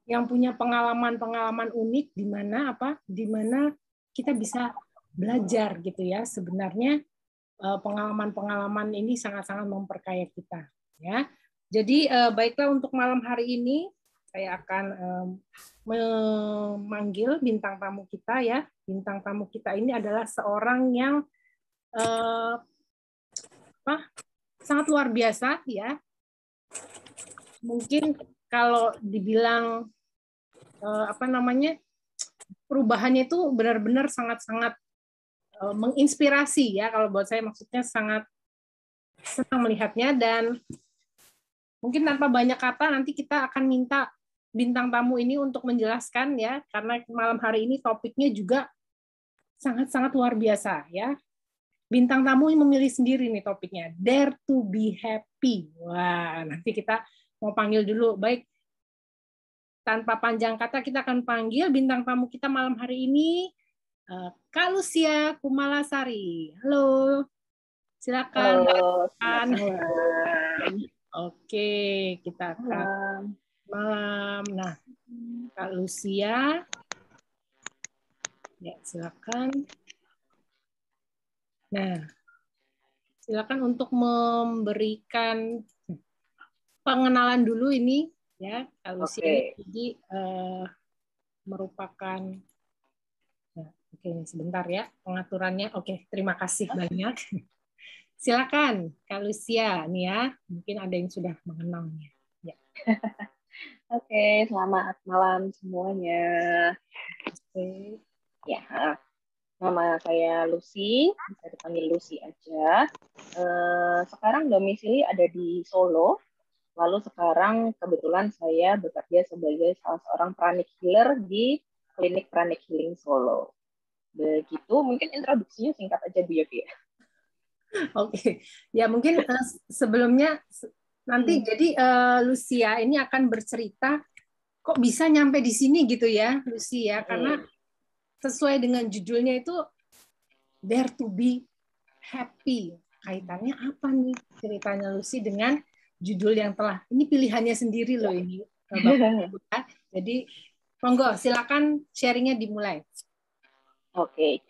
yang punya pengalaman-pengalaman unik di mana kita bisa belajar gitu ya. Sebenarnya pengalaman-pengalaman ini sangat-sangat memperkaya kita ya. Jadi baiklah, untuk malam hari ini saya akan memanggil bintang tamu kita ya. Bintang tamu kita ini adalah seorang yang sangat luar biasa ya. Mungkin kalau dibilang perubahannya itu benar-benar sangat-sangat menginspirasi ya. Kalau buat saya maksudnya sangat senang melihatnya, dan mungkin tanpa banyak kata nanti kita akan minta bintang tamu ini untuk menjelaskan ya, karena malam hari ini topiknya juga sangat-sangat luar biasa ya. Bintang tamu memilih sendiri nih topiknya, Dare to be Happy. Wah, nanti kita mau panggil dulu. Baik, tanpa panjang kata kita akan panggil bintang tamu kita malam hari ini, Kak Lucia Kumalasari. Halo, silakan. Halo, selamat malam. Oke, kita akan malam. Nah, Kak Lucia, ya silakan. Nah, silakan untuk memberikan pengenalan dulu ini ya, Kak Lucia. Oke. Jadi merupakan oke, sebentar ya pengaturannya. Oke, terima kasih banyak. Silakan Kak Lucia nih ya, mungkin ada yang sudah mengenalnya. Ya. Oke, selamat malam semuanya. Oke. Ya, nama saya Lucy, bisa dipanggil Lucy aja. Sekarang domisili ada di Solo. Lalu sekarang kebetulan saya bekerja sebagai salah seorang pranic healer di klinik Pranic Healing Solo. Begitu, mungkin introduksinya singkat aja Bu Yofi. Oke, ya mungkin sebelumnya nanti jadi Lucia ini akan bercerita kok bisa nyampe di sini gitu ya, Lucia, karena sesuai dengan judulnya itu Dare to be Happy. Kaitannya apa nih ceritanya Lucy dengan judul yang telah, ini pilihannya sendiri loh ini, Bapak. Jadi monggo silakan sharingnya dimulai. Oke.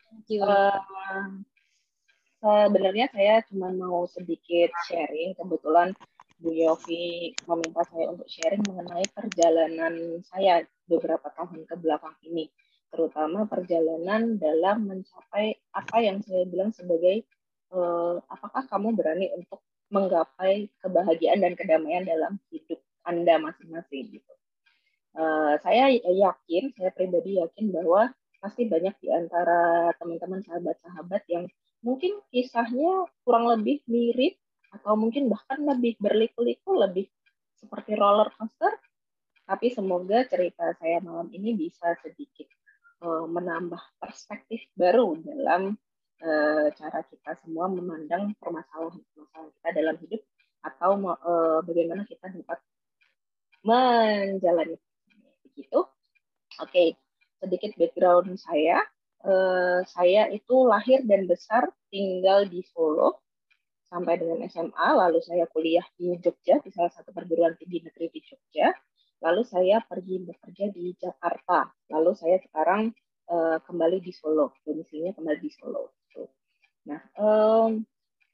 Sebenarnya saya cuma mau sedikit sharing. Kebetulan Bu Yofi meminta saya untuk sharing mengenai perjalanan saya beberapa tahun ke belakang ini, terutama perjalanan dalam mencapai apa yang saya bilang sebagai apakah kamu berani untuk menggapai kebahagiaan dan kedamaian dalam hidup Anda masing-masing gitu. Saya pribadi yakin bahwa pasti banyak di antara teman-teman sahabat-sahabat yang mungkin kisahnya kurang lebih mirip atau mungkin bahkan lebih berliku-liku, lebih seperti roller coaster. Tapi semoga cerita saya malam ini bisa sedikit menambah perspektif baru dalam cara kita semua memandang permasalahan-permasalahan kita dalam hidup, atau bagaimana kita dapat menjalani begitu. Oke, sedikit background saya. Saya itu lahir dan besar tinggal di Solo sampai dengan SMA, lalu saya kuliah di Jogja, di salah satu perguruan tinggi negeri di Jogja. Lalu saya pergi bekerja di Jakarta. Lalu saya sekarang kembali di Solo, domisilinya kembali di Solo. Nah,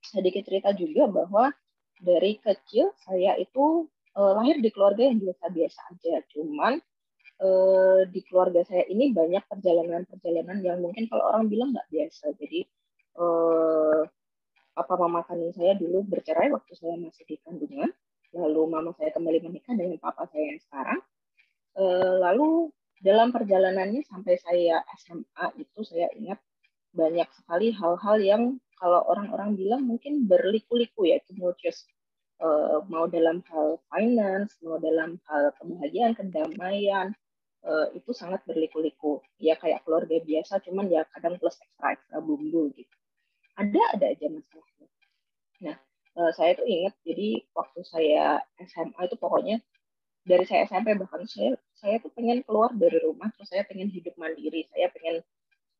sedikit cerita juga bahwa dari kecil saya itu lahir di keluarga yang biasa-biasa aja. Cuman di keluarga saya ini banyak perjalanan-perjalanan yang mungkin kalau orang bilang nggak biasa. Jadi papa mama kandung saya dulu bercerai waktu saya masih di kandungan. Lalu mama saya kembali menikah dengan papa saya yang sekarang. Lalu dalam perjalanannya sampai saya SMA itu saya ingat banyak sekali hal-hal yang kalau orang-orang bilang mungkin berliku-liku ya, tumultuous. Mau dalam hal finance, mau dalam hal kebahagiaan, kedamaian, itu sangat berliku-liku. Ya kayak keluarga biasa, cuman ya kadang plus ekstra bumbu gitu. Ada aja masalahnya. Nah, saya tuh ingat, jadi waktu saya SMA itu pokoknya dari saya SMP bahkan saya tuh pengen keluar dari rumah, terus saya pengen hidup mandiri, saya pengen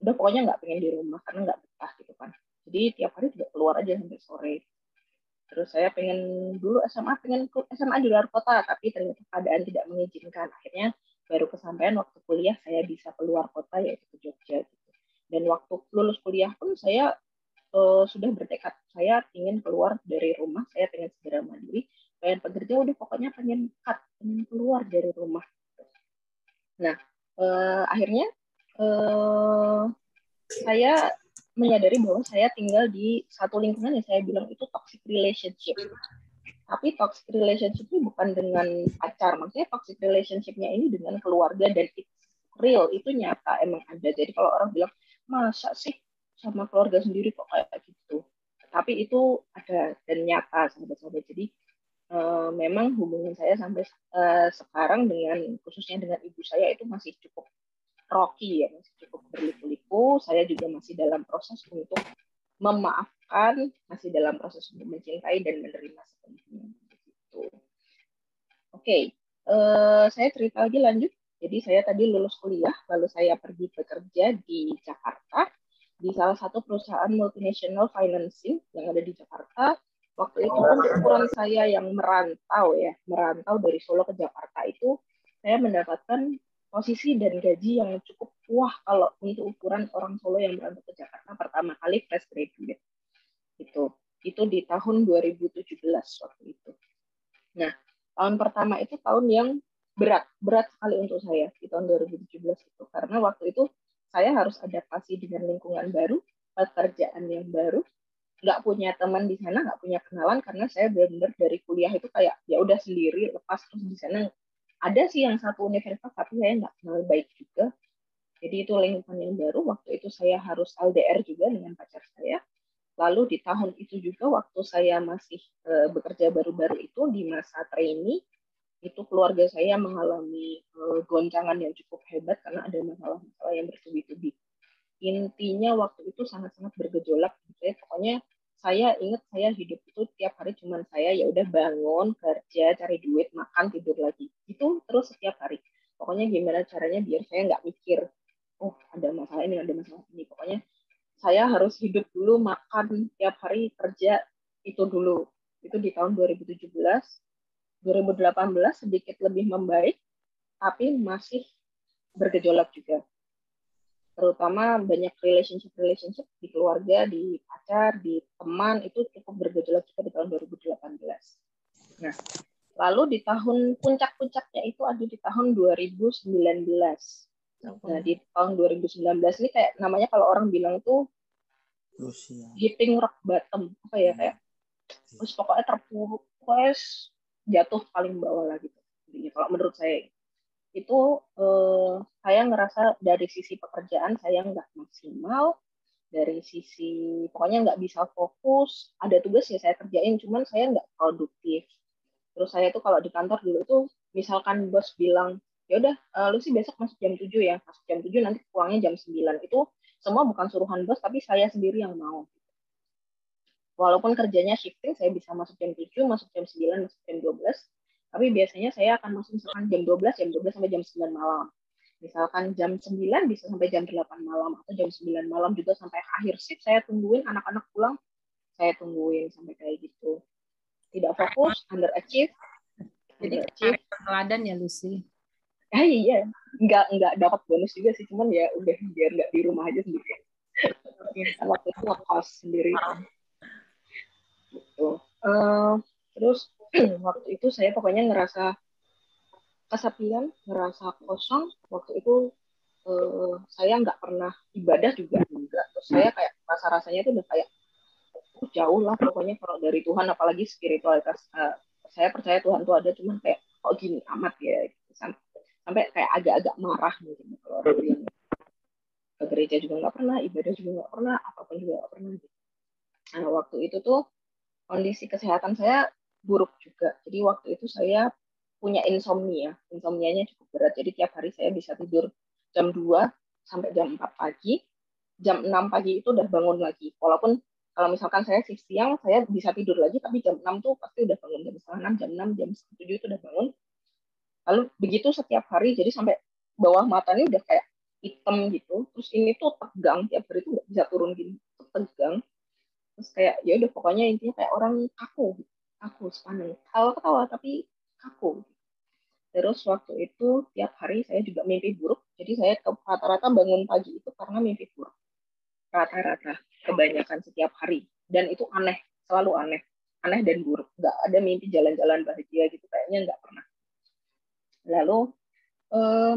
udah pokoknya nggak pengen di rumah karena nggak betah gitu kan. Jadi tiap hari juga keluar aja sampai sore. Terus saya pengen dulu SMA, pengen SMA di luar kota, tapi ternyata keadaan tidak mengizinkan. Akhirnya baru kesampaian waktu kuliah saya bisa keluar kota, yaitu ke Jogja. Gitu. Dan waktu lulus kuliah pun saya sudah bertekad, saya ingin keluar dari rumah, saya pengen segera mandiri, pengen bekerja, udah pokoknya pengen keluar dari rumah. Nah, akhirnya saya menyadari bahwa saya tinggal di satu lingkungan yang saya bilang itu toxic relationship. Tapi toxic relationship ini bukan dengan pacar, maksudnya toxic relationship-nya ini dengan keluarga, dan it's real, itu nyata, emang ada. Jadi kalau orang bilang, masa sih sama keluarga sendiri kok kayak gitu? Tapi itu ada dan nyata, sahabat-sahabat. Jadi memang hubungan saya sampai sekarang dengan, khususnya dengan ibu saya, itu masih cukup rocky ya, masih cukup berliku-liku. Saya juga masih dalam proses untuk memaafkan, masih dalam proses untuk mencintai dan menerima sepenuhnya. Gitu. Oke, saya cerita lagi lanjut. Jadi saya tadi lulus kuliah, lalu saya pergi bekerja di Jakarta, di salah satu perusahaan multinational financing yang ada di Jakarta. Waktu itu untuk ukuran saya yang merantau dari Solo ke Jakarta itu, saya mendapatkan posisi dan gaji yang cukup wah kalau untuk ukuran orang Solo yang berangkat ke Jakarta pertama kali fresh graduate. Itu di tahun 2017 waktu itu. Nah, tahun pertama itu tahun yang berat sekali untuk saya di tahun 2017 itu, karena waktu itu saya harus adaptasi dengan lingkungan baru, pekerjaan yang baru, nggak punya teman di sana, nggak punya kenalan, karena saya benar-benar dari kuliah itu kayak ya udah sendiri, lepas. Terus di sana ada sih yang satu universitas, tapi saya nggak kenal baik juga. Jadi itu lingkungan yang baru. Waktu itu saya harus LDR juga dengan pacar saya. Lalu di tahun itu juga waktu saya masih bekerja baru-baru itu, di masa trainee, itu keluarga saya mengalami goncangan yang cukup hebat karena ada masalah-masalah yang bertubi-tubi. Intinya waktu itu sangat-sangat bergejolak. Pokoknya saya ingat saya hidup itu tiap hari cuman saya ya udah bangun, kerja, cari duit, makan, tidur lagi. Itu terus setiap hari. Pokoknya gimana caranya biar saya nggak mikir, oh ada masalah ini, ada masalah ini. Pokoknya saya harus hidup dulu, makan tiap hari, kerja, itu dulu. Itu di tahun 2017. 2018 sedikit lebih membaik, tapi masih bergejolak juga. Terutama banyak relationship di keluarga, di pacar, di teman, itu cukup bergejolak juga di tahun 2018. Nah, lalu di tahun puncak-puncaknya itu ada di tahun 2019. Nah, di tahun 2019 ini kayak namanya kalau orang bilang tuh hitting rock bottom, apa ya, kayak terus pokoknya terpuruk, pokoknya jatuh paling bawah lah gitu. Jadi, kalau menurut saya itu saya ngerasa dari sisi pekerjaan saya nggak maksimal, dari sisi pokoknya nggak bisa fokus, ada tugas ya saya kerjain, cuman saya nggak produktif. Terus saya tuh kalau di kantor dulu tuh, misalkan bos bilang, ya udah lu sih besok masuk jam 7 ya, masuk jam 7 nanti pulangnya jam 9. Itu semua bukan suruhan bos, tapi saya sendiri yang mau. Walaupun kerjanya shifting, saya bisa masuk jam 7, masuk jam 9, masuk jam 12, tapi biasanya saya akan masuk misalkan jam 12 sampai jam 9 malam. Misalkan jam 9 bisa sampai jam 8 malam, atau jam 9 malam juga sampai akhir shift, saya tungguin anak-anak pulang, saya tungguin sampai kayak gitu. Tidak fokus, underachieve. Jadi teladan ya Lucy. Iya, nggak dapat bonus juga sih, cuman ya udah biar nggak di rumah aja sendiri. Waktu itu ngekos sendiri. Gitu. Terus waktu itu saya pokoknya ngerasa kesepian, ngerasa kosong. Waktu itu saya nggak pernah ibadah juga enggak. Terus saya kayak rasanya itu udah kayak jauh lah pokoknya kalau dari Tuhan, apalagi spiritualitas. Saya percaya Tuhan tuh ada, cuman kayak kok gini amat ya, gitu. Sampai kayak agak-agak marah mungkin kalau orang bilang ke gereja juga nggak pernah, ibadah juga nggak pernah, apapun juga nggak pernah. Nah waktu itu tuh kondisi kesehatan saya buruk juga. Jadi waktu itu saya punya insomnia. Insomnianya cukup berat. Jadi tiap hari saya bisa tidur jam 2 sampai jam 4 pagi. Jam 6 pagi itu udah bangun lagi. Walaupun kalau misalkan saya shift siang, saya bisa tidur lagi, tapi jam 6 tuh pasti udah bangun. Jam setengah 6, jam 6, jam 7 itu udah bangun. Lalu begitu setiap hari, jadi sampai bawah matanya udah kayak hitam gitu. Terus ini tuh tegang, tiap hari tuh nggak bisa turun gini. Tegang. Terus kayak ya udah pokoknya intinya kayak orang kaku sepaneng, ketawa tapi kaku. Terus waktu itu tiap hari saya juga mimpi buruk, jadi saya rata-rata bangun pagi itu karena mimpi buruk, rata-rata kebanyakan setiap hari, dan itu aneh, selalu aneh, aneh dan buruk, nggak ada mimpi jalan-jalan bahagia gitu, kayaknya nggak pernah. Lalu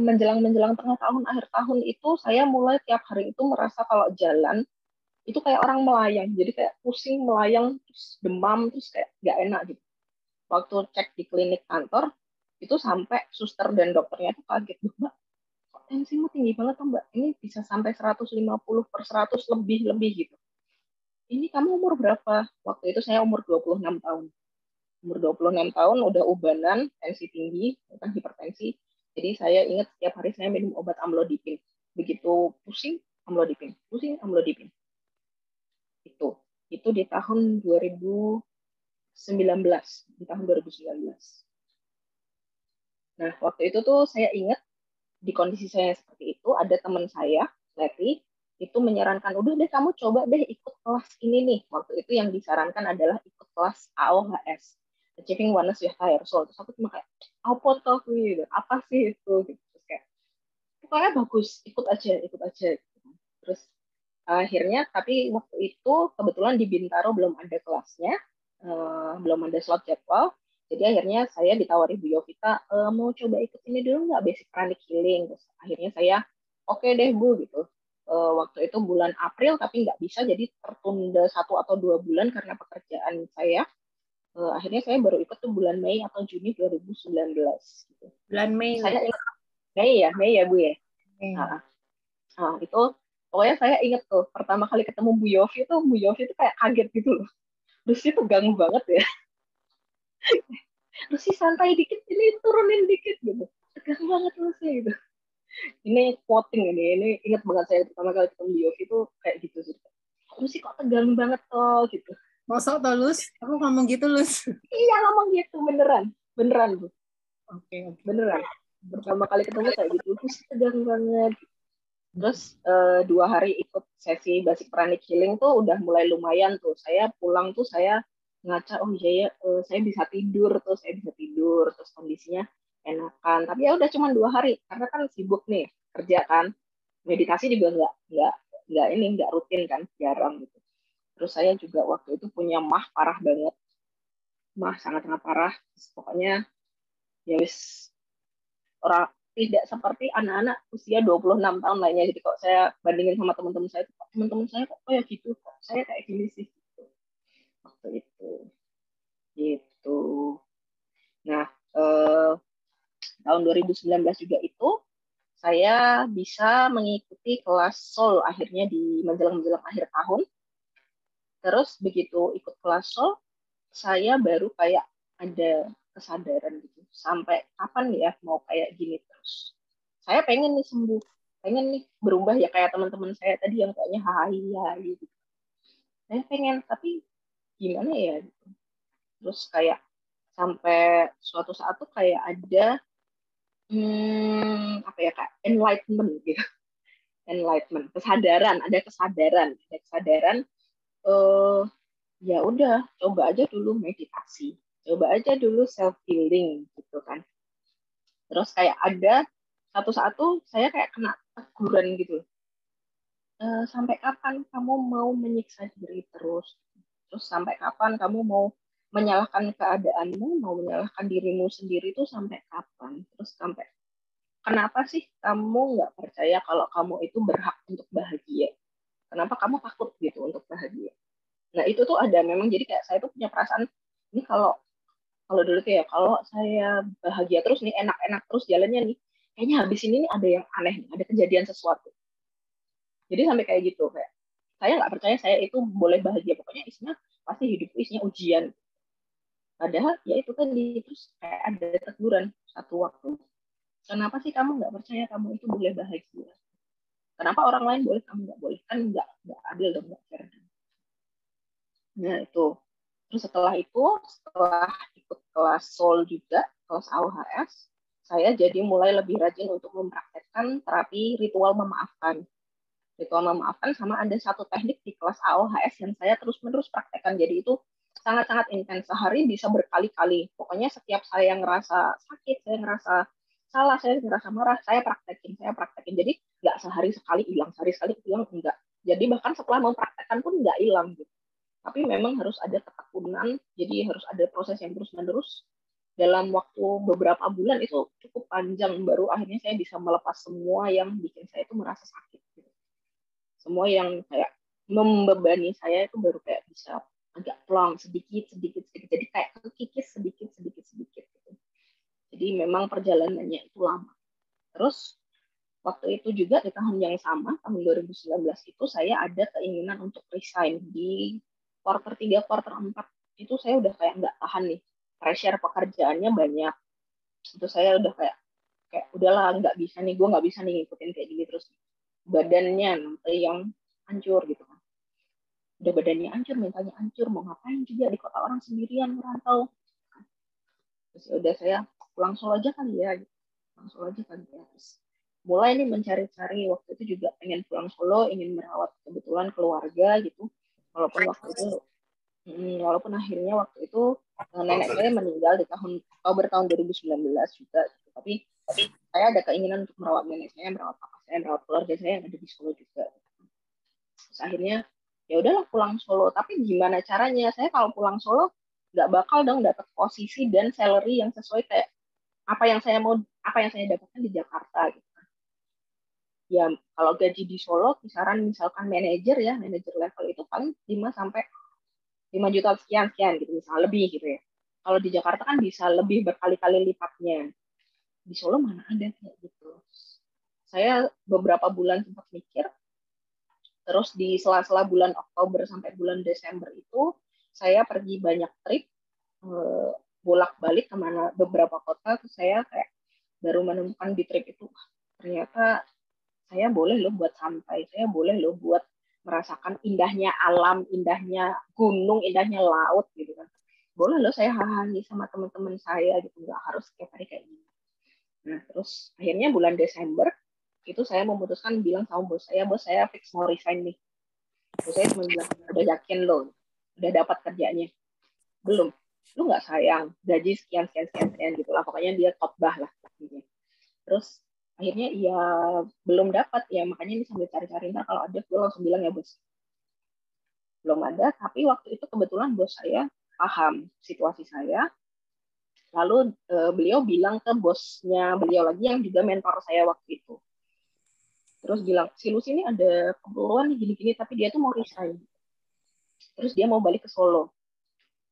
menjelang tengah tahun, akhir tahun itu saya mulai tiap hari itu merasa kalau jalan itu kayak orang melayang, jadi kayak pusing melayang, terus demam, terus kayak nggak enak gitu. Waktu cek di klinik kantor itu sampai suster dan dokternya tuh kaget, Mbak, kok tensimu tinggi banget tuh Mbak, ini bisa sampai 150/100 lebih gitu. Ini kamu umur berapa? Waktu itu saya umur 26 tahun. Umur 26 tahun udah ubanan, tensi tinggi, bukan hipertensi. Jadi saya ingat setiap hari saya minum obat amlodipin. Begitu pusing, amlodipin. Pusing, amlodipin. Itu di tahun 2019. Di tahun 2019. Nah, waktu itu tuh saya ingat di kondisi saya seperti itu, ada teman saya, Leti, itu menyarankan, udah deh kamu coba deh ikut kelas ini nih. Waktu itu yang disarankan adalah ikut kelas AOHS, Achieving Oneness with Higher Soul. Terus aku cuma kayak, apa tuh gitu, apa sih itu? Gitu. Terus kayak, pokoknya bagus, ikut aja. Terus akhirnya, tapi waktu itu kebetulan di Bintaro belum ada kelasnya, belum ada slot jadwal. Jadi akhirnya saya ditawari Bu Yovita, mau coba ikut ini dulu nggak, basic pranic healing. Terus akhirnya saya, oke deh Bu gitu. Waktu itu bulan April tapi nggak bisa, jadi tertunda 1 atau 2 bulan karena pekerjaan saya. Akhirnya saya baru ikut tuh bulan Mei atau Juni 2019. Gitu. Bulan Mei. Saya ingat Mei ya Bu ya. Nah, itu pokoknya saya ingat tuh pertama kali ketemu Bu Yofi tuh kayak kaget gitu loh. Lucy tegang banget ya. Lucy santai dikit, ini turunin dikit gitu. Tegang banget Lucy gitu. Ini quoting ini ingat banget saya pertama kali ketemu Bu Yofi tuh kayak gitu sih. Lucy kok tegang banget toh gitu. Mosok toh Lus? Aku ngomong gitu Lus. Iya ngomong gitu beneran Bu. Oke. Beneran. Pertama kali ketemu kayak gitu, Lucy tegang banget. Terus 2 hari ikut sesi basic pranic healing tuh udah mulai lumayan tuh. Saya pulang tuh saya ngaca, oh iya ya, saya bisa tidur terus kondisinya enakan. Tapi ya udah cuma 2 hari karena kan sibuk nih kerja kan. Meditasi juga nggak rutin kan, jarang gitu. Terus saya juga waktu itu punya mah parah banget, mah sangat-sangat parah. Terus pokoknya ya wis orang tidak seperti anak-anak usia 26 tahun lainnya. Jadi kalau saya bandingin sama teman-teman saya kok ya gitu, kok saya kayak gini sih. Waktu itu. Gitu. Nah, tahun 2019 juga itu, saya bisa mengikuti kelas Soul akhirnya di menjelang akhir tahun. Terus begitu ikut kelas Soul, saya baru kayak ada kesadaran gitu. Sampai kapan ya mau kayak gini terus. Saya pengen nih sembuh, pengen nih berubah ya kayak teman-teman saya tadi yang kayaknya hai gitu. Saya pengen, tapi gimana ya gitu. Terus kayak sampai suatu saat tuh kayak ada apa ya kak, enlightenment gitu. Enlightenment, ada kesadaran eh ya udah coba aja dulu meditasi, coba aja dulu self healing gitu kan. Terus kayak ada satu saat tuh saya kayak kena teguran gitu, sampai kapan kamu mau menyiksa diri terus? Terus sampai kapan kamu mau menyalahkan keadaanmu, mau menyalahkan dirimu sendiri itu sampai kapan? Terus sampai kenapa sih kamu nggak percaya kalau kamu itu berhak untuk bahagia? Kenapa kamu takut gitu untuk bahagia? Nah itu tuh ada memang, jadi kayak saya tuh punya perasaan ini kalau kalau dulu tuh ya kalau saya bahagia terus nih, enak-enak terus jalannya nih, kayaknya habis ini nih ada yang aneh nih, ada kejadian sesuatu. Jadi sampai kayak gitu, kayak saya nggak percaya saya itu boleh bahagia, pokoknya isinya pasti hidupku isinya ujian. Padahal ya itu tadi, terus kayak ada teguran satu waktu, kenapa sih kamu nggak percaya kamu itu boleh bahagia? Kenapa orang lain boleh kamu nggak boleh? Kan nggak adil dong, nggak fair. Nah itu, terus setelah ikut kelas Soul juga, kelas AOHS, saya jadi mulai lebih rajin untuk mempraktekkan terapi ritual memaafkan. ritual memaafkan, sama ada satu teknik di kelas AOHS yang saya terus-menerus praktekkan. Jadi itu sangat-sangat intens. Sehari bisa berkali-kali. Pokoknya setiap saya ngerasa sakit, saya ngerasa salah, saya ngerasa marah, saya praktekin. Jadi nggak sehari sekali hilang, sehari sekali hilang, enggak. Jadi bahkan setelah mempraktekkan pun nggak hilang gitu. Tapi memang harus ada ketekunan, jadi harus ada proses yang terus-menerus. Dalam waktu beberapa bulan itu cukup panjang, baru akhirnya saya bisa melepas semua yang bikin saya itu merasa sakit. Gitu. Semua yang kayak membebani saya itu baru kayak bisa agak plong sedikit. Jadi kayak kekikis sedikit. Gitu. Jadi memang perjalanannya itu lama. Terus waktu itu juga di tahun yang sama, tahun 2019 itu saya ada keinginan untuk resign di quarter 3, quarter 4. Itu saya udah kayak nggak tahan nih. Pressure pekerjaannya banyak. Itu saya udah kayak udahlah nggak bisa nih, gue nggak bisa nih ngikutin kayak gini terus. Badannya nanti yang hancur gitu kan. Udah badannya hancur, mentalnya hancur, mau ngapain juga di kota orang sendirian merantau. Terus udah saya pulang Solo aja kali ya. Terus mulai nih mencari-cari, waktu itu juga pengen pulang Solo, ingin merawat kebetulan keluarga gitu. Walaupun akhirnya waktu itu nenek saya meninggal di Oktober tahun 2019 juga gitu. Tapi saya ada keinginan untuk merawat nenek saya, merawat papa saya, merawat keluarga saya yang ada di Solo juga. Terus akhirnya ya udahlah pulang Solo. Tapi gimana caranya? Saya kalau pulang Solo nggak bakal dong dapat posisi dan salary yang sesuai kayak apa yang saya dapatkan di Jakarta gitu. Ya kalau gaji di Solo kisaran misalkan manajer level itu paling 5 sampai 5 juta sekian gitu, misalnya lebih gitu ya. Kalau di Jakarta kan bisa lebih berkali-kali lipatnya. Di Solo mana ada kayak gitu. Saya beberapa bulan sempat mikir, terus di sela-sela bulan Oktober sampai bulan Desember itu saya pergi banyak trip, bolak-balik kemana beberapa kota. Terus saya kayak baru menemukan di trip itu ternyata saya boleh loh buat santai, saya boleh loh buat merasakan indahnya alam, indahnya gunung, indahnya laut gitu kan. Boleh loh saya hahaha sama teman-teman saya gitu, nggak harus setiap hari kayak gini. Nah terus akhirnya bulan Desember itu saya memutuskan bilang sama bos saya fix mau resign nih. Bos saya cuma bilang, udah yakin loh, udah dapat kerjanya? Belum. Lu nggak sayang, gaji sekian gitu lah, pokoknya dia khotbah lah. Gitu. Terus akhirnya ya belum dapat ya, makanya ini sambil cari-cari, ntar kalau ada gue langsung bilang ya bos. Belum ada, tapi waktu itu kebetulan bos saya paham situasi saya, lalu beliau bilang ke bosnya beliau lagi yang juga mentor saya waktu itu, terus bilang si Lucy ini ada keperluan gini-gini tapi dia tuh mau resign, terus dia mau balik ke Solo,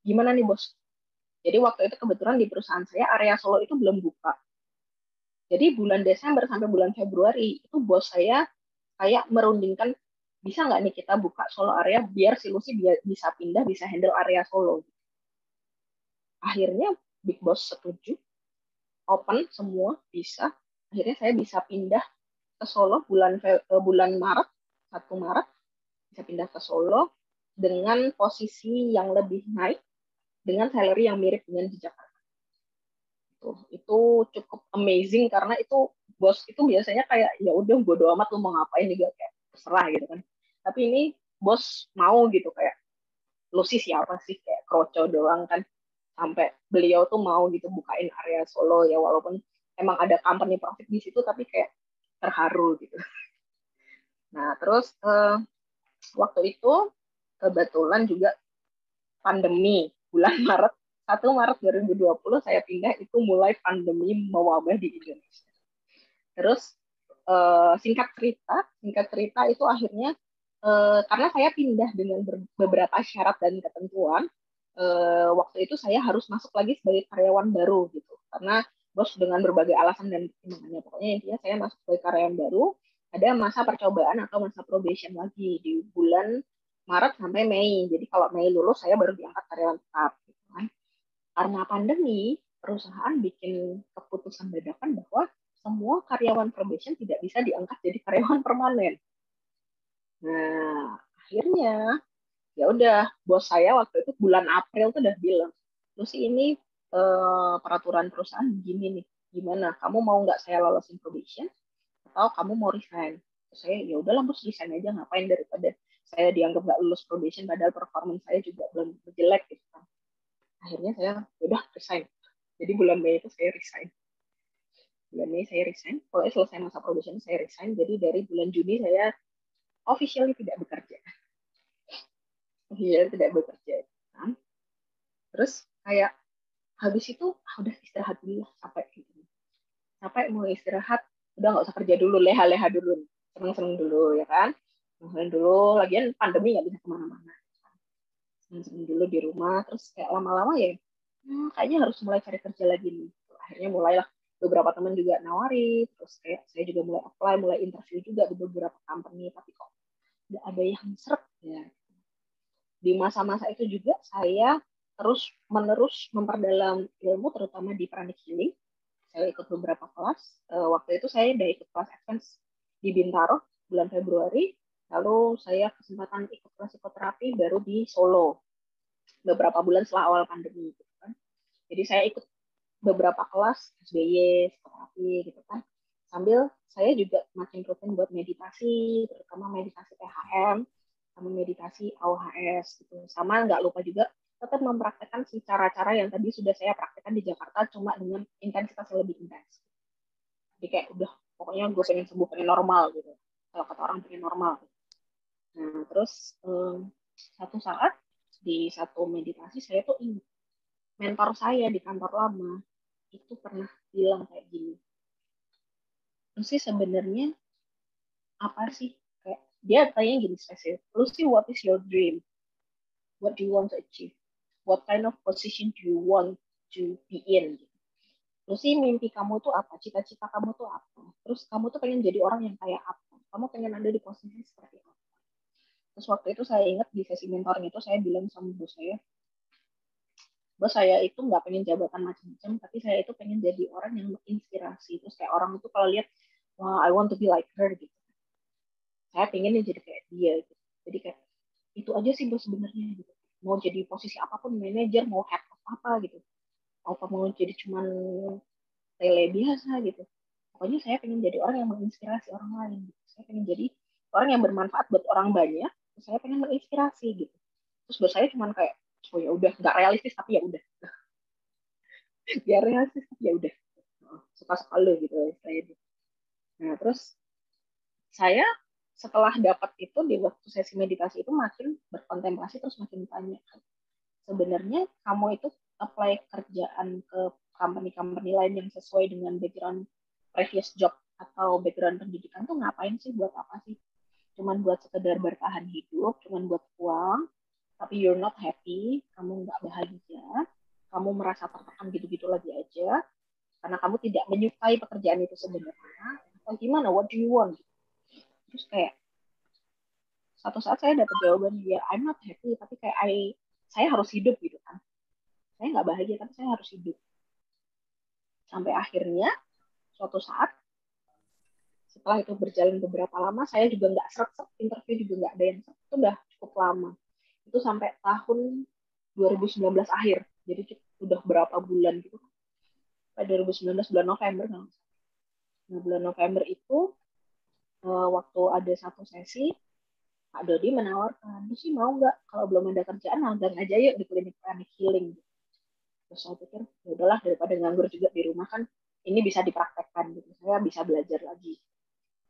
gimana nih bos? Jadi waktu itu kebetulan di perusahaan saya area Solo itu belum buka. Jadi bulan Desember sampai bulan Februari itu bos saya kayak merundingkan, bisa nggak nih kita buka Solo area biar si Lucy bisa pindah, bisa handle area Solo. Akhirnya Big Boss setuju, open semua bisa. Akhirnya saya bisa pindah ke Solo bulan Maret, 1 Maret, bisa pindah ke Solo dengan posisi yang lebih naik, dengan salary yang mirip dengan di Jakarta. Itu cukup amazing karena itu bos itu biasanya kayak ya udah bodo amat lu mau ngapain juga kayak terserah gitu kan. Tapi ini bos mau gitu kayak lu sih siapa sih kayak kroco doang kan, sampai beliau tuh mau gitu bukain area Solo ya walaupun emang ada company profit di situ tapi kayak terharu gitu. Nah terus waktu itu kebetulan juga pandemi bulan Maret 1 Maret 2020 saya pindah, itu mulai pandemi mewabah di Indonesia. Terus singkat cerita itu akhirnya karena saya pindah dengan beberapa syarat dan ketentuan, waktu itu saya harus masuk lagi sebagai karyawan baru gitu. Karena bos dengan berbagai alasan dan pertimbangannya, pokoknya intinya saya masuk sebagai karyawan baru, ada masa percobaan atau masa probation lagi di bulan Maret sampai Mei. Jadi kalau Mei lulus saya baru diangkat karyawan tetap gitu kan. Karena pandemi, perusahaan bikin keputusan dadakan bahwa semua karyawan probation tidak bisa diangkat jadi karyawan permanen. Nah, akhirnya ya udah bos saya waktu itu bulan April tuh udah bilang, terus ini peraturan perusahaan begini nih, gimana? Kamu mau nggak saya lolosin probation atau kamu mau resign? Saya ya udahlah bos, resign aja, ngapain daripada saya dianggap nggak lulus probation padahal performance saya juga belum jelek gitu kan. Akhirnya saya udah resign. Jadi bulan Mei itu saya resign. Bulan Mei saya resign. Pokoknya selesai masa probation saya resign. Jadi dari bulan Juni saya officially tidak bekerja. Officially tidak bekerja. Kan? Terus kayak habis itu udah istirahat dulu, capek gitu. Capek mau istirahat, udah nggak usah kerja dulu, leha-leha dulu, seneng-seneng dulu ya kan. Seneng dulu, lagian pandemi nggak bisa kemana-mana. Seneng dulu di rumah, terus kayak lama-lama ya, kayaknya harus mulai cari kerja lagi nih. Akhirnya mulailah beberapa teman juga nawari, terus kayak saya juga mulai apply, mulai interview juga di beberapa company, tapi kok nggak ada yang seret ya. Di masa-masa itu juga saya terus menerus memperdalam ilmu, terutama di pranic healing. Saya ikut beberapa kelas. Waktu itu saya udah ikut kelas advance di Bintaro bulan Februari. Lalu saya kesempatan ikut kelas psikoterapi baru di Solo beberapa bulan setelah awal pandemi gitu kan. Jadi saya ikut beberapa kelas SBY, psikoterapi gitu kan. Sambil saya juga makin rutin buat meditasi, terutama meditasi PHM, sama meditasi AOHS gitu. Sama nggak lupa juga tetap mempraktekkan si cara-cara yang tadi sudah saya praktekkan di Jakarta, cuma dengan intensitas yang lebih intens. Jadi kayak udah, pokoknya gue pengen sembuh, pengen normal gitu. Kalau kata orang pengen normal. Nah terus satu saat di satu meditasi saya tuh ingat mentor saya di kantor lama itu pernah bilang kayak gini. Lu sih sebenarnya apa sih? Kayak dia tanya gini spesifik. Lu sih what is your dream? What do you want to achieve? What kind of position do you want to be in? Terus sih mimpi kamu tuh apa? Cita-cita kamu tuh apa? Terus kamu tuh pengen jadi orang yang kayak apa? Kamu pengen ada di posisi seperti apa? Terus waktu itu saya ingat di sesi mentoring itu saya bilang sama bos saya itu nggak pengen jabatan macam-macam, tapi saya itu pengen jadi orang yang menginspirasi. Terus kayak orang itu kalau lihat, wah, I want to be like her gitu. Saya pengen jadi kayak dia gitu. Jadi kayak itu aja sih bos sebenarnya gitu. Mau jadi posisi apapun, manajer, mau head of apa gitu. Apa mau jadi cuman tele biasa gitu. Pokoknya saya pengen jadi orang yang menginspirasi orang lain. Gitu. Saya pengen jadi orang yang bermanfaat buat orang banyak. Terus saya pengen menginspirasi gitu. Terus buat saya cuman kayak, oh ya udah, nggak realistis tapi ya udah. Biar realistis tapi ya udah. Suka-suka lo gitu saya. Nah terus saya setelah dapat itu di waktu sesi meditasi itu makin berkontemplasi, terus makin tanya, sebenarnya kamu itu apply kerjaan ke company-company lain yang sesuai dengan background previous job atau background pendidikan tuh ngapain sih, buat apa sih? Cuman buat sekedar bertahan hidup, cuman buat uang, tapi you're not happy, kamu nggak bahagia, kamu merasa tertekan gitu-gitu lagi aja, karena kamu tidak menyukai pekerjaan itu sebenarnya, atau gimana, what do you want? Terus kayak satu saat saya dapat jawaban, ya I'm not happy, tapi kayak saya harus hidup gitu kan. Saya nggak bahagia, tapi saya harus hidup. Sampai akhirnya suatu saat setelah itu berjalan beberapa lama, saya juga nggak seret-seret interview, juga nggak ada yang seret. Itu udah cukup lama. Itu sampai tahun 2019 akhir. Jadi udah berapa bulan gitu. Pada 2019 bulan November. Nah, bulan November itu waktu ada satu sesi, Pak Dodi menawarkan, lu sih mau nggak kalau belum ada kerjaan magang aja yuk di klinik pranic healing. Terus saya pikir, ya udahlah daripada nganggur juga di rumah kan, ini bisa dipraktekkan gitu. Saya bisa belajar lagi.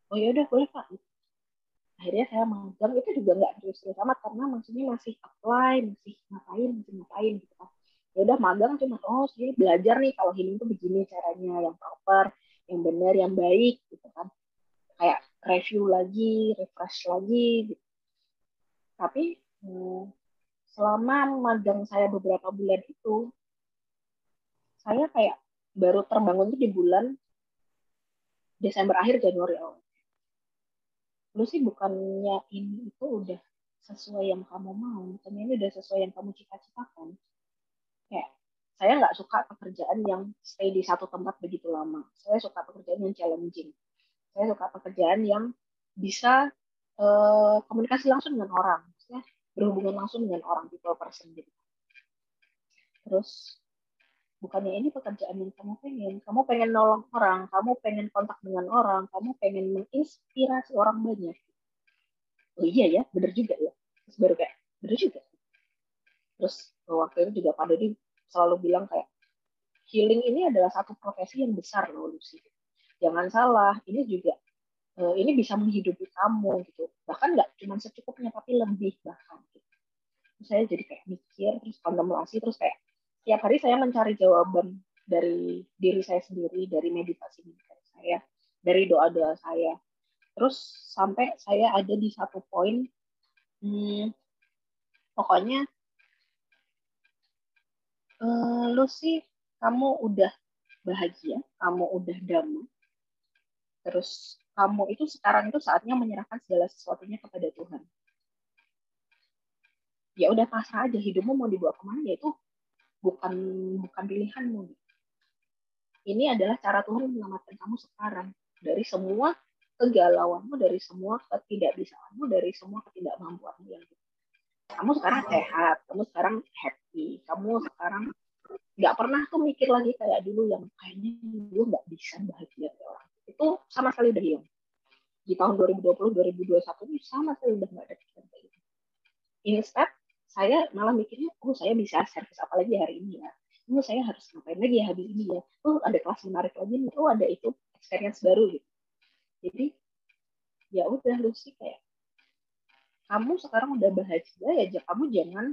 Oh ya udah boleh Pak. Akhirnya saya magang itu juga nggak serius-serius amat karena maksudnya masih apply, masih ngapain gitu kan. Ya udah magang cuma sih belajar nih kalau healing tuh begini caranya, yang proper, yang benar, yang baik gitu kan. Kayak review lagi, refresh lagi gitu. Tapi selama magang saya beberapa bulan itu, saya kayak baru terbangun tuh di bulan Desember akhir Januari awal. Lu sih bukannya ini itu udah sesuai yang kamu mau, bukannya ini udah sesuai yang kamu cita-citakan. Kayak saya nggak suka pekerjaan yang stay di satu tempat begitu lama. Saya suka pekerjaan yang challenging. Saya suka pekerjaan yang bisa komunikasi langsung dengan orang, berhubungan langsung dengan orang, people person gitu. Terus bukannya ini pekerjaan yang kamu pengen nolong orang, kamu pengen kontak dengan orang, kamu pengen menginspirasi orang banyak. Oh iya ya, bener juga ya. Terus baru kayak, bener juga. Terus waktu itu juga Pak Dodi selalu bilang kayak, healing ini adalah satu profesi yang besar loh, Lucy. Jangan salah, ini juga ini bisa menghidupi kamu gitu. Bahkan nggak cuma secukupnya, tapi lebih bahkan. Gitu. Terus saya jadi kayak mikir, terus kontemplasi, terus kayak tiap hari saya mencari jawaban dari diri saya sendiri, dari meditasi saya, dari doa-doa saya. Terus sampai saya ada di satu poin, pokoknya Lucy, kamu udah bahagia, kamu udah damai, terus kamu itu sekarang itu saatnya menyerahkan segala sesuatunya kepada Tuhan. Ya udah pasrah aja, hidupmu mau dibawa kemana ya itu bukan pilihanmu. Ini adalah cara Tuhan menyelamatkan kamu sekarang dari semua kegalauanmu, dari semua ketidakbisaanmu, dari semua ketidakmampuanmu yang kamu sekarang sehat, kamu sekarang happy, kamu sekarang nggak pernah tuh mikir lagi kayak dulu yang kayaknya dulu nggak bisa bahagia kayak orang. Itu sama sekali udah hilang. Di tahun 2020, 2021 ini sama sekali udah nggak ada pikiran kayak gitu. Instead, saya malah mikirnya, saya bisa servis apa lagi hari ini ya. Saya harus ngapain lagi ya habis ini ya. Ada kelas menarik lagi nih. Ada itu experience baru gitu. Jadi ya udah Lucy kayak kamu sekarang udah bahagia ya, kamu jangan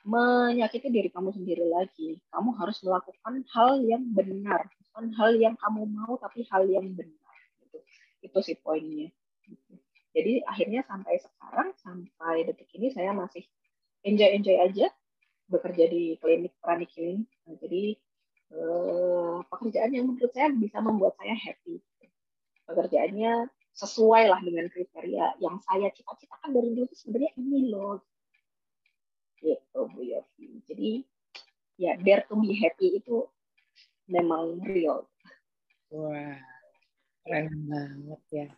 menyakiti diri kamu sendiri lagi. Kamu harus melakukan hal yang benar, bukan hal yang kamu mau, tapi hal yang benar. Gitu. Itu sih poinnya. Gitu. Jadi akhirnya sampai sekarang, sampai detik ini saya masih enjoy aja bekerja di klinik pranic healing. Nah, jadi pekerjaan yang menurut saya bisa membuat saya happy. Pekerjaannya sesuai lah dengan kriteria yang saya cita-citakan dari dulu sebenarnya ini loh. Gitu Bu Yofi. Jadi ya dare to be happy itu memang real. Wah, keren banget ya.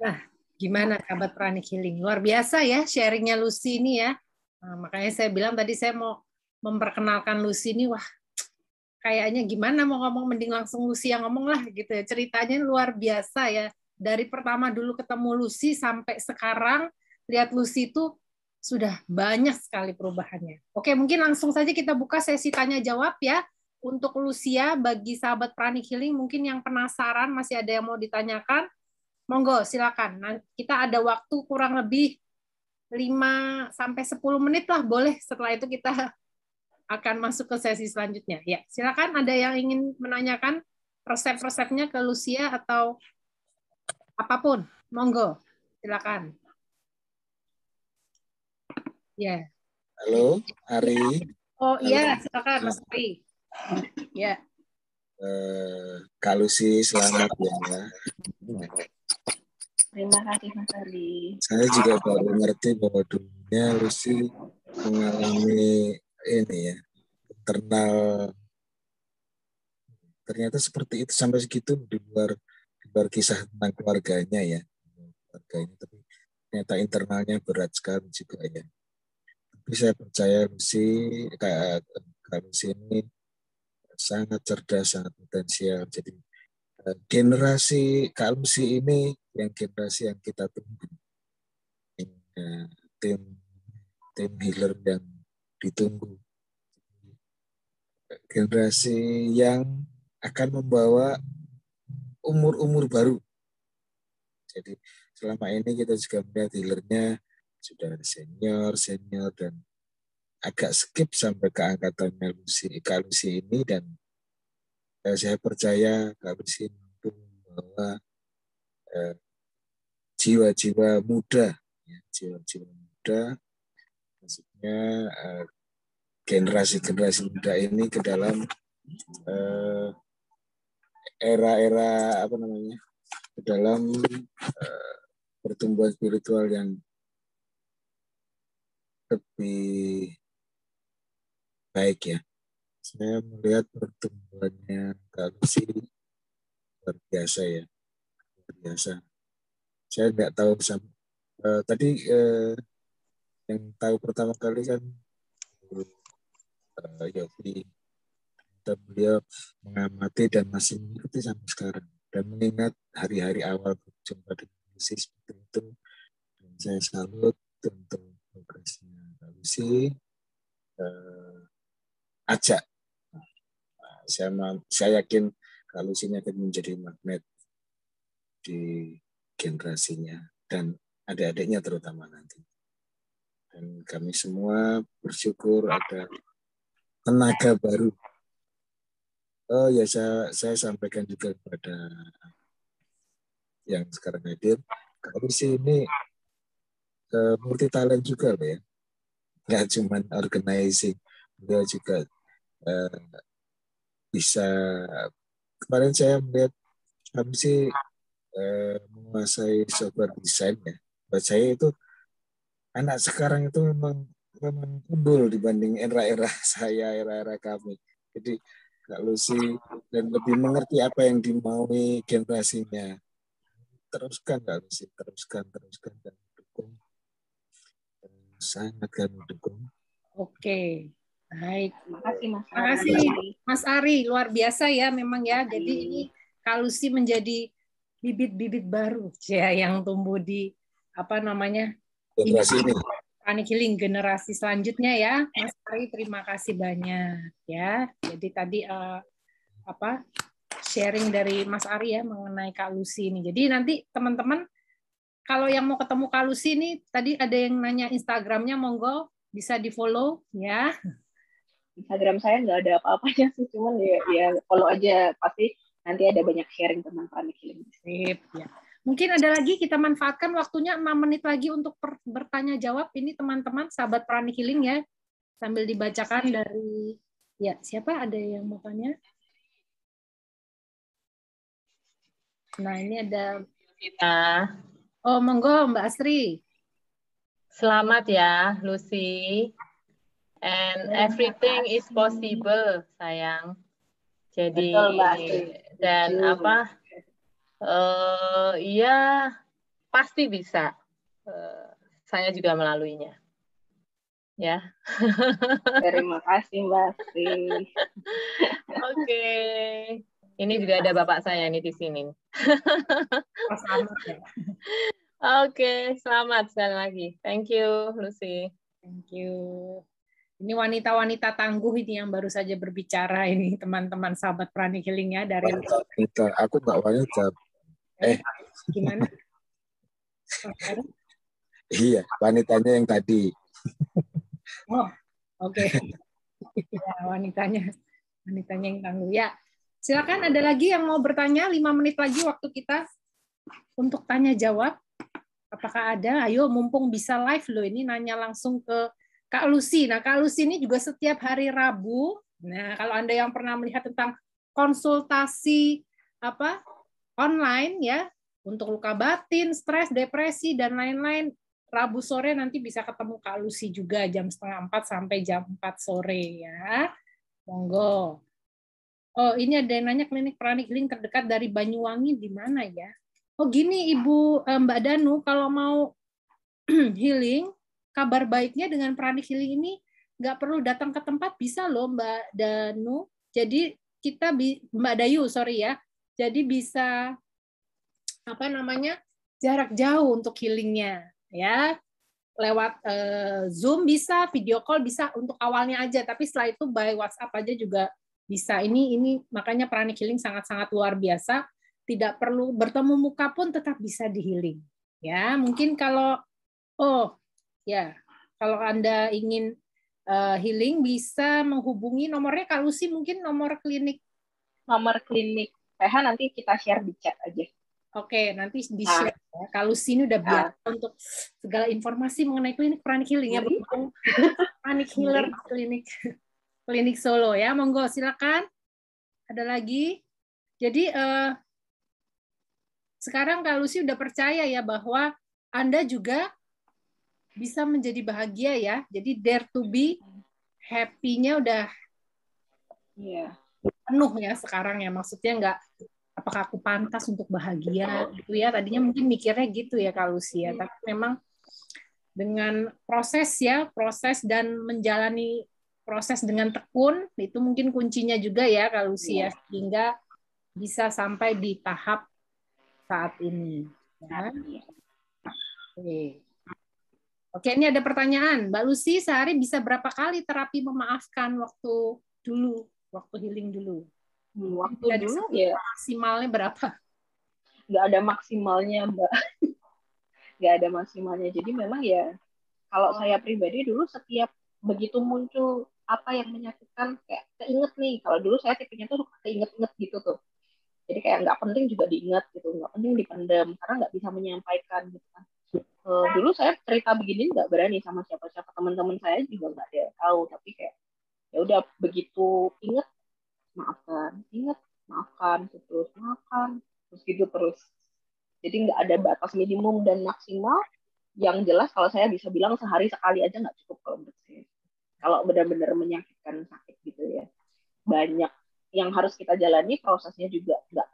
Nah, gimana kabar Pranic Healing? Luar biasa ya sharingnya Lucy ini ya. Nah, makanya saya bilang tadi saya mau memperkenalkan Lucy ini, wah kayaknya gimana mau ngomong, mending langsung Lucy yang ngomong lah gitu ya. Ceritanya luar biasa ya. Dari pertama dulu ketemu Lucy sampai sekarang, lihat Lucy itu sudah banyak sekali perubahannya. Oke, mungkin langsung saja kita buka sesi tanya jawab ya. Untuk Lucia, bagi sahabat Pranic Healing mungkin yang penasaran, masih ada yang mau ditanyakan, monggo silakan. Nah, kita ada waktu kurang lebih 5 sampai 10 menit lah, boleh. Setelah itu kita akan masuk ke sesi selanjutnya. Ya, silakan ada yang ingin menanyakan resep-resepnya ke Lucia atau apapun. Monggo, silakan. Ya. Halo, Ari. Oh iya, silakan Mas Ari. Ya. Kak Lucy, selamat ya. Terima kasih Mas Ari. Saya juga baru mengerti bahwa dulunya Lucy mengalami ini ya, internal. Ternyata seperti itu sampai segitu di luar kisah tentang keluarganya ya. Keluarganya, tapi ternyata internalnya berat sekali juga ya. Tapi saya percaya Lucy, Kak Lucy ini sangat cerdas, sangat potensial. Jadi generasi Kak Lucy ini yang generasi yang kita tunggu. Tim healer yang ditunggu. Generasi yang akan membawa umur-umur baru. Jadi selama ini kita juga melihat healernya sudah senior dan agak skip sampai ke angkatannya Kak Lucy ini, dan saya percaya Kak Lucy mampu membawa jiwa-jiwa muda, maksudnya generasi muda ini ke dalam era-era ke dalam pertumbuhan spiritual yang lebih baik ya. Saya melihat pertumbuhannya Kak Lucy luar biasa ya, luar biasa. Saya nggak tahu tadi yang tahu pertama kali kan Yofi Dan beliau mengamati dan masih mengikuti sampai sekarang. Dan mengingat hari-hari awal berjumpa dengan Lucy seperti itu. Dan saya salut untuk progresnya Kak Lucy. Ajak. Saya yakin Kak Lucy akan menjadi magnet di generasinya dan adik-adiknya terutama nanti. Dan kami semua bersyukur ada tenaga baru. Oh ya, saya sampaikan juga kepada yang sekarang hadir, Kak Lucy ini multi talent juga loh ya. Nggak cuma organizing, dia juga bisa. Kemarin saya melihat Kak Lucy menguasai software desain ya. Buat saya itu anak sekarang itu memang unggul dibanding era-era saya, era-era kami. Jadi Kak Lucy dan lebih mengerti apa yang dimaui generasinya. Teruskan Kak Lucy, teruskan dan dukung. Sangat kami dukung. Oke, baik. Terima kasih Mas Terima Ari. kasih Mas Ari, luar biasa ya memang ya. Jadi ini Kak Lucy menjadi bibit-bibit baru ya yang tumbuh di generasi ini. Pranic Healing generasi selanjutnya ya, Mas Ari. Terima kasih banyak ya. Jadi tadi sharing dari Mas Ari ya mengenai Kak Lucy ini. Jadi nanti teman-teman kalau yang mau ketemu Kak Lucy ini tadi ada yang nanya Instagramnya, monggo bisa di follow ya. Instagram saya nggak ada apa-apanya sih, cuman ya follow aja, pasti nanti ada banyak sharing tentang Pranic Healing. Sip, ya. Mungkin ada lagi kita manfaatkan waktunya 6 menit lagi untuk bertanya jawab ini teman-teman sahabat Pranic Healing ya. Sambil dibacakan dari siapa ada yang mau tanya? Nah, ini ada kita. Oh, monggo Mbak Astri. Selamat ya, Lucy. And everything is possible, sayang. Jadi betul, Mbak Astri. Dan ya pasti bisa. Saya juga melaluinya. Ya. Terima kasih Mbak Astri. Oke. Ini juga ada bapak saya nih di sini. Oke, selamat sekali lagi. Thank you, Lucy. Thank you. Ini wanita-wanita tangguh ini yang baru saja berbicara ini, teman-teman sahabat Pranic Healing ya dari wanita. Aku nggak wanita. Gimana? Iya, wanitanya yang tadi. Oh, oke. Ya, wanitanya yang tangguh. Ya, silakan ada lagi yang mau bertanya, 5 menit lagi waktu kita untuk tanya jawab. Apakah ada? Ayo, mumpung bisa live loh ini nanya langsung ke Kak Lucy. Nah, Kak Lucy ini juga setiap hari Rabu. Nah, kalau Anda yang pernah melihat tentang konsultasi online ya untuk luka batin, stres, depresi dan lain-lain, Rabu sore nanti bisa ketemu Kak Lucy juga jam 3:30 sampai jam 4 sore ya. Monggo. Oh, ini ada yang nanya klinik Pranic Healing terdekat dari Banyuwangi di mana ya? Oh, gini Ibu Mbak Danu, kalau mau healing, kabar baiknya dengan Pranic Healing ini nggak perlu datang ke tempat, bisa loh Mbak Danu. Jadi kita Mbak Dayu, sorry ya. Jadi bisa jarak jauh untuk healingnya ya. Lewat Zoom bisa, video call bisa untuk awalnya aja, tapi setelah itu by WhatsApp aja juga bisa. Ini makanya Pranic Healing sangat-sangat luar biasa. Tidak perlu bertemu muka pun tetap bisa di healing. Ya, mungkin kalau kalau Anda ingin healing bisa menghubungi nomornya Kak Lucy, mungkin nomor klinik PH nanti kita share di chat aja. Oke, nanti di-share ya. Kak Lucy ini udah biasa untuk segala informasi mengenai klinik Pranic Healing ya, berhubung Pranic Healer klinik Solo ya. Monggo silakan. Ada lagi? Jadi sekarang Kak Lucy udah percaya ya bahwa Anda juga bisa menjadi bahagia ya. Jadi dare to be happy-nya udah penuh ya sekarang ya. Maksudnya nggak apakah aku pantas untuk bahagia gitu ya. Tadinya mungkin mikirnya gitu ya Kak Lucy ya. Tapi memang dengan proses dan menjalani proses dengan tekun, itu mungkin kuncinya juga ya Kak Lucy ya, sehingga bisa sampai di tahap saat ini. Ya. Oke. Oke, ini ada pertanyaan. Mbak Lucy, sehari bisa berapa kali terapi memaafkan waktu healing dulu? Waktu dulu ya maksimalnya berapa? Nggak ada maksimalnya, Mbak. Nggak ada maksimalnya. Jadi memang ya, kalau saya pribadi dulu setiap begitu muncul apa yang menyakitkan, kayak keinget nih. Kalau dulu saya tipenya tuh suka keinget-inget gitu tuh. Jadi kayak nggak penting juga diingat gitu, nggak penting dipendam karena nggak bisa menyampaikan gitu kan. Dulu saya cerita begini nggak berani sama siapa-siapa, teman-teman saya juga nggak ada yang tahu, tapi kayak ya udah begitu inget maafkan terus maafkan terus gitu terus. Jadi nggak ada batas minimum dan maksimal. Yang jelas kalau saya bisa bilang sehari sekali aja nggak cukup kalau menurut saya. Kalau benar-benar menyakitkan sakit gitu ya. Banyak yang harus kita jalani, prosesnya juga nggak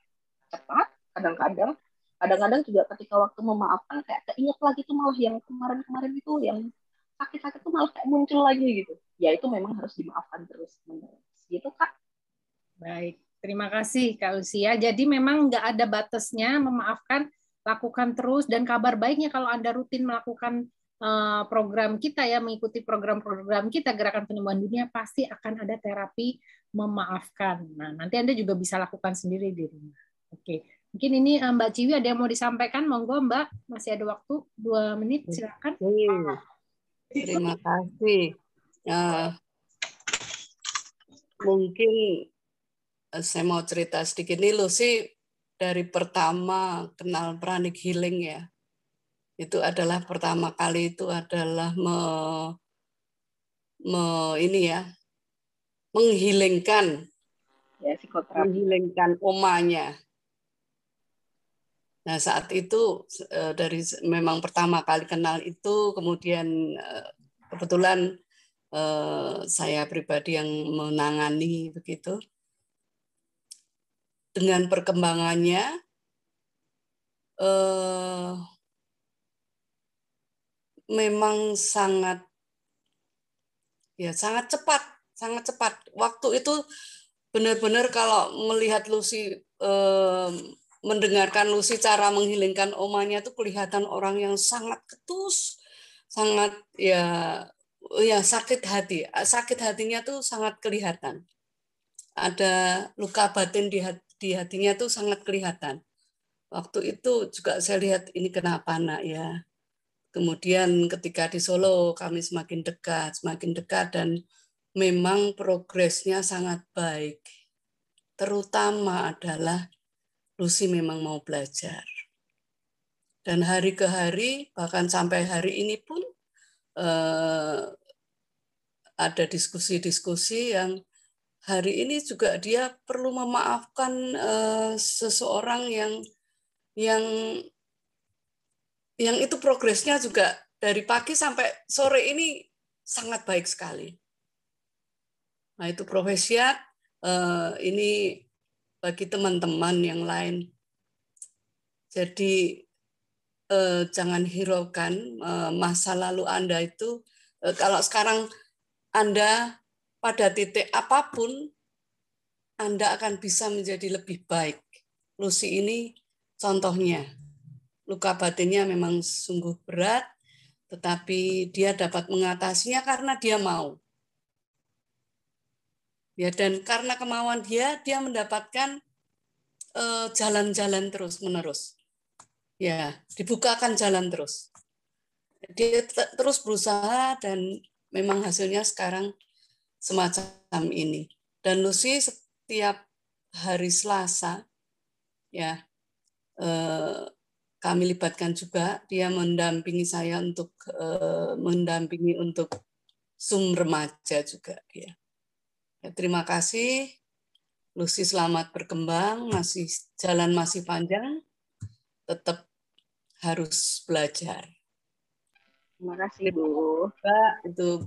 cepat. Kadang-kadang juga ketika waktu memaafkan kayak keinget lagi tuh malah yang kemarin-kemarin itu yang sakit-sakit tuh malah kayak muncul lagi gitu. Ya itu memang harus dimaafkan terus menerus. Gitu Kak. Baik, terima kasih Kak Lucia. Jadi memang nggak ada batasnya memaafkan, lakukan terus, dan kabar baiknya kalau Anda rutin melakukan program kita ya, mengikuti program-program kita Gerakan Penyembuhan Dunia, pasti akan ada terapi memaafkan. Nah, nanti Anda juga bisa lakukan sendiri di rumah. Oke, mungkin ini Mbak Ciwi ada yang mau disampaikan, monggo Mbak, masih ada waktu 2 menit, silakan. Terima kasih. Mungkin saya mau cerita sedikit nih, Lucy dari pertama kenal pranic healing ya, itu adalah pertama kali itu adalah menghilangkan omanya. Nah saat itu dari memang pertama kali kenal itu, kemudian kebetulan saya pribadi yang menangani begitu. Dengan perkembangannya memang sangat cepat. Waktu itu benar-benar kalau melihat Lucy, mendengarkan Lucy cara menghilangkan omanya itu kelihatan orang yang sangat ketus, sangat ya sakit hati. Sakit hatinya tuh sangat kelihatan. Ada luka batin di hatinya tuh sangat kelihatan. Waktu itu juga saya lihat ini kenapa nak ya. Kemudian ketika di Solo kami semakin dekat dan memang progresnya sangat baik. Terutama adalah Lucy memang mau belajar. Dan hari ke hari, bahkan sampai hari ini pun ada diskusi-diskusi yang hari ini juga dia perlu memaafkan seseorang yang itu progresnya juga dari pagi sampai sore ini sangat baik sekali. Nah itu profesiat, ini bagi teman-teman yang lain. Jadi jangan hiraukan masa lalu Anda itu. Kalau sekarang Anda pada titik apapun, Anda akan bisa menjadi lebih baik. Lucy ini contohnya. Luka batinnya memang sungguh berat, tetapi dia dapat mengatasinya karena dia mau. Ya, dan karena kemauan dia mendapatkan jalan-jalan terus-menerus. Ya, dibukakan jalan terus. Dia terus berusaha dan memang hasilnya sekarang semacam ini. Dan Lucy setiap hari Selasa, ya kami libatkan juga, dia mendampingi saya untuk mendampingi untuk Zoom remaja juga dia. Ya, terima kasih, Lucy selamat berkembang, jalan masih panjang, tetap harus belajar. Terima kasih Bu. Itu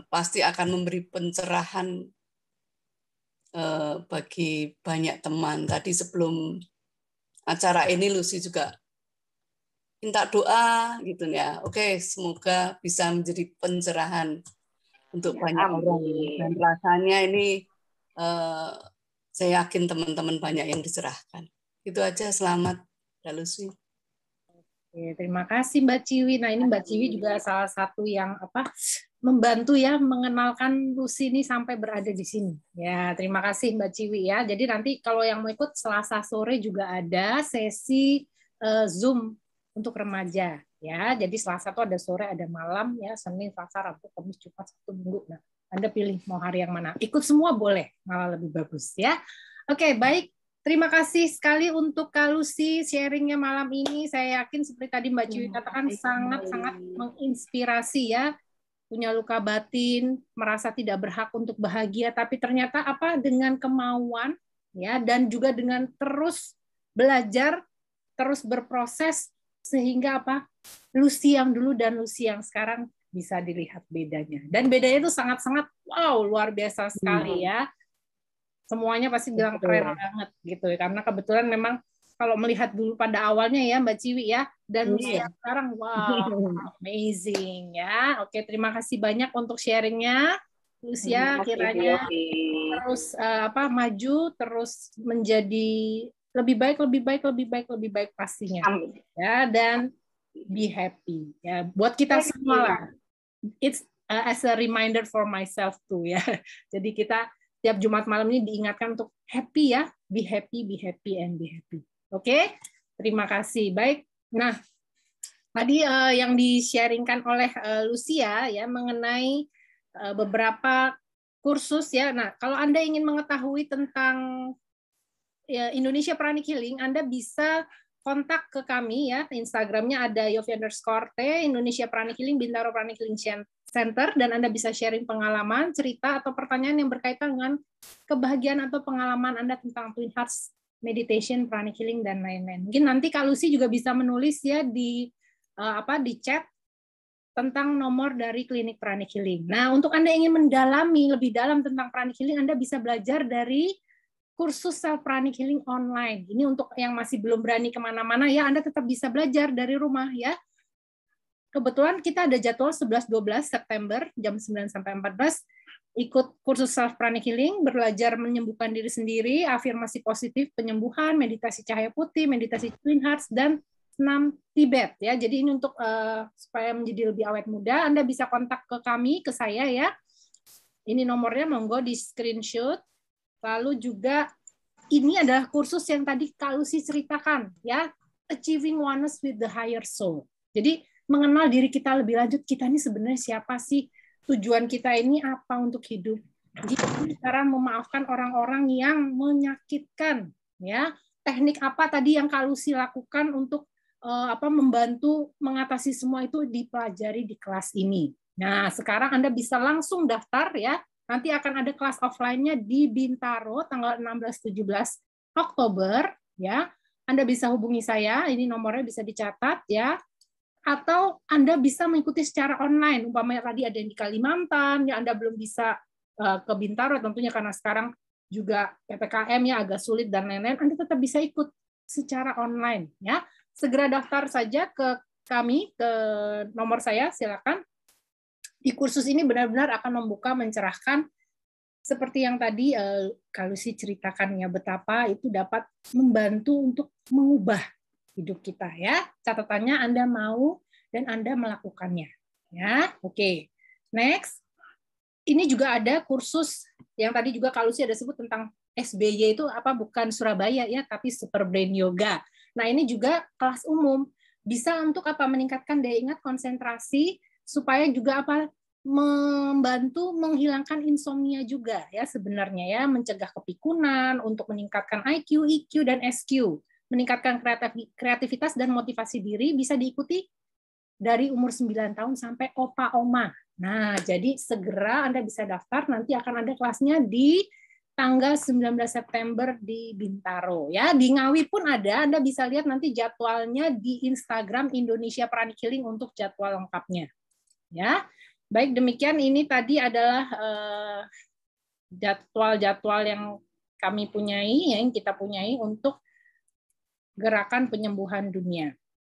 pasti akan memberi pencerahan bagi banyak teman. Tadi sebelum acara ini Lucy juga minta doa gitu ya. Oke, semoga bisa menjadi pencerahan untuk banyak orang. Dan rasanya ini saya yakin teman-teman banyak yang dicerahkan. Itu aja, selamat Mbak Lucy. Oke, terima kasih Mbak Ciwi. Nah, ini Mbak Ciwi juga salah satu yang membantu ya mengenalkan Lucy ini sampai berada di sini. Ya, terima kasih Mbak Ciwi ya. Jadi nanti kalau yang mau ikut Selasa sore juga ada sesi Zoom untuk remaja ya. Jadi Selasa tuh ada sore, ada malam ya, Senin, Selasa, Rabu, Kamis, Jumat, Sabtu, Minggu. Nah, Anda pilih mau hari yang mana. Ikut semua boleh, malah lebih bagus ya. Oke, baik. Terima kasih sekali untuk Kak Lucy sharingnya malam ini. Saya yakin seperti tadi Mbak Ciwi katakan sangat-sangat menginspirasi ya. Punya luka batin, merasa tidak berhak untuk bahagia, tapi ternyata dengan kemauan ya dan juga dengan terus belajar, terus berproses sehingga Lucy yang dulu dan Lucy yang sekarang bisa dilihat bedanya. Dan bedanya itu sangat-sangat luar biasa sekali ya. Semuanya pasti bilang keren banget gitu ya, karena kebetulan memang kalau melihat dulu pada awalnya ya Mbak Ciwi ya, dan sekarang amazing ya. Oke, terima kasih banyak untuk sharingnya Lucia, kiranya terus maju, terus menjadi lebih baik pastinya. Amin. Ya, dan be happy ya buat kita semua lah. It's as a reminder for myself too ya. Jadi kita tiap Jumat malam ini diingatkan untuk happy ya, be happy, and be happy. Oke, terima kasih. Baik, nah tadi yang di-sharingkan oleh Lucia ya mengenai beberapa kursus ya. Nah, kalau Anda ingin mengetahui tentang Indonesia Pranic Healing, Anda bisa kontak ke kami ya. Instagramnya ada Yofi_T, Indonesia Pranic Healing, Bintaro Pranic Healing Center, dan Anda bisa sharing pengalaman, cerita, atau pertanyaan yang berkaitan dengan kebahagiaan atau pengalaman Anda tentang Twin Hearts, meditation, pranic healing, dan lain-lain. Mungkin nanti Kak Lucy juga bisa menulis ya di chat tentang nomor dari klinik pranic healing. Nah, untuk Anda yang ingin mendalami lebih dalam tentang pranic healing, Anda bisa belajar dari kursus self pranic healing online. Ini untuk yang masih belum berani kemana-mana ya, Anda tetap bisa belajar dari rumah ya. Kebetulan kita ada jadwal 11-12 September jam 9 sampai 14 ikut kursus self pranic healing, belajar menyembuhkan diri sendiri, afirmasi positif penyembuhan, meditasi cahaya putih, meditasi Twin Hearts, dan senam Tibet ya. Jadi ini untuk supaya menjadi lebih awet muda, Anda bisa kontak ke kami, ke saya ya. Ini nomornya, monggo di screenshot. Lalu juga ini adalah kursus yang tadi Kak Lucy ceritakan ya, Achieving Oneness with the Higher Soul. Jadi mengenal diri kita lebih lanjut, kita ini sebenarnya siapa sih, tujuan kita ini apa untuk hidup. Jadi cara memaafkan orang-orang yang menyakitkan ya. Teknik apa tadi yang Kak Lucy lakukan untuk membantu mengatasi semua itu dipelajari di kelas ini. Nah, sekarang Anda bisa langsung daftar ya. Nanti akan ada kelas offline-nya di Bintaro tanggal 16-17 Oktober ya. Anda bisa hubungi saya, ini nomornya bisa dicatat ya. Atau Anda bisa mengikuti secara online. Umpamanya tadi ada yang di Kalimantan, ya Anda belum bisa ke Bintaro tentunya karena sekarang juga PPKM ya agak sulit dan lain-lain, Anda tetap bisa ikut secara online ya. Segera daftar saja ke kami, ke nomor saya, silakan. Di kursus ini benar-benar akan membuka, mencerahkan seperti yang tadi Kak Lucy ceritakan ya, betapa itu dapat membantu untuk mengubah hidup kita ya. Catatannya Anda mau dan Anda melakukannya ya. Oke. Next. Ini juga ada kursus yang tadi juga Kak Lucy ada sebut tentang SBY itu bukan Surabaya ya, tapi Super Brain Yoga. Nah, ini juga kelas umum. Bisa untuk meningkatkan daya ingat, konsentrasi, supaya juga membantu menghilangkan insomnia juga ya sebenarnya ya, mencegah kepikunan, untuk meningkatkan IQ, EQ, dan SQ. Meningkatkan kreativitas dan motivasi diri, bisa diikuti dari umur 9 tahun sampai opa-oma. Nah, jadi segera Anda bisa daftar, nanti akan ada kelasnya di tanggal 19 September di Bintaro. Ya, di Ngawi pun ada, Anda bisa lihat nanti jadwalnya di Instagram Indonesia Pranic Healing untuk jadwal lengkapnya. Ya, baik demikian ini tadi adalah jadwal-jadwal yang kami punyai, yang kita punyai untuk gerakan penyembuhan dunia.